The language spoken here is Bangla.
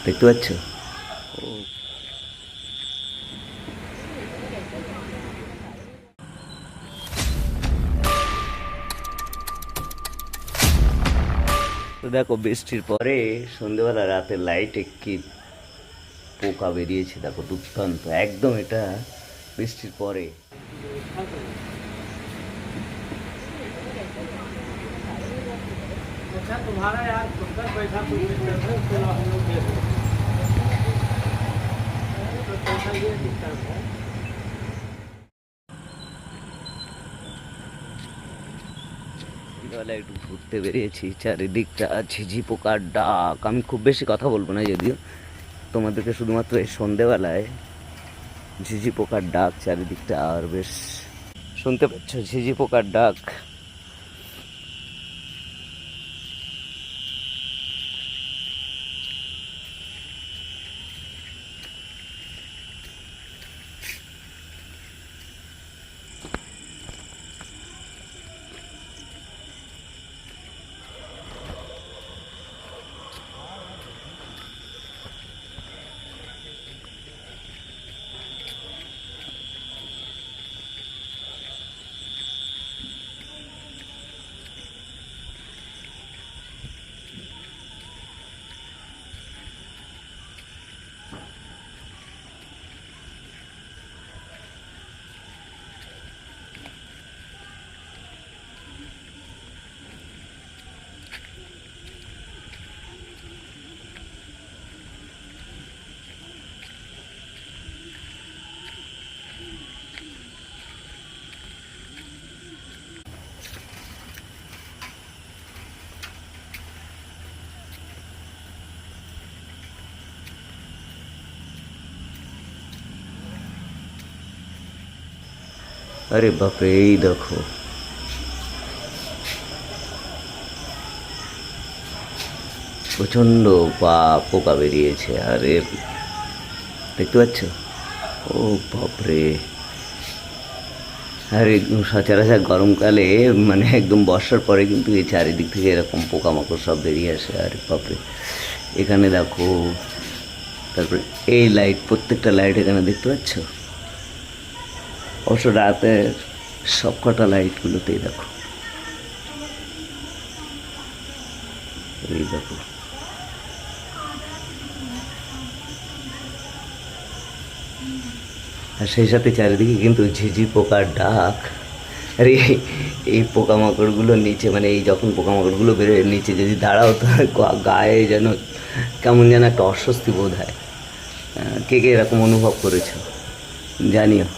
দেখতে পাচ্ছ? তো দেখো বৃষ্টির পরে সন্ধ্যেবেলা রাতের লাইটে কি পোকা বেরিয়েছে, দেখো দুর্দান্ত একদম। এটা বৃষ্টির পরে अच्छा तुम्हारा यार खुदकर पैसा कुछ नहीं करते चलो हम लोग दे दो तो पैसा ये दिक्कत है। বিকালে একটু ঘুরতে বেরিয়েছি, চারিদিকটা ঝিঝি পোকার ডাক। আমি খুব বেশি কথা বলবো না, যদিও তোমাদেরকে শুধুমাত্র এই সন্ধেবেলায় ঝিঝি পোকার ডাক চারিদিকটা আর বেশ শুনতে পাচ্ছ, ঝিঝি পোকার ডাক। আরে বাপরে, এই দেখো প্রচন্ড পোকা বেরিয়েছে। আরে দেখতে পাচ্ছ? ও বাপরে। আর একদম সচরাচর গরমকালে মানে একদম বর্ষার পরে কিন্তু এই চারিদিক থেকে এরকম পোকামাকড় সব বেরিয়ে আসে। আরে বাপরে, এখানে দেখো, তারপরে এই লাইট, প্রত্যেকটা লাইট এখানে দেখতে পাচ্ছ। অবশ্য রাতের সব কটা লাইটগুলোতেই দেখো, এই দেখো। আর সেই সাথে চারিদিকে কিন্তু ঝিঝি পোকার ডাক। আর এই পোকামাকড়গুলো নিচে, মানে এই যখন পোকামাকড়গুলো বেরোয় নিচে যদি দাঁড়াও, তো গায়ে যেন কেমন যেন একটা অস্বস্তি বোধ হয়। কে কে এরকম অনুভব করেছো জানিও।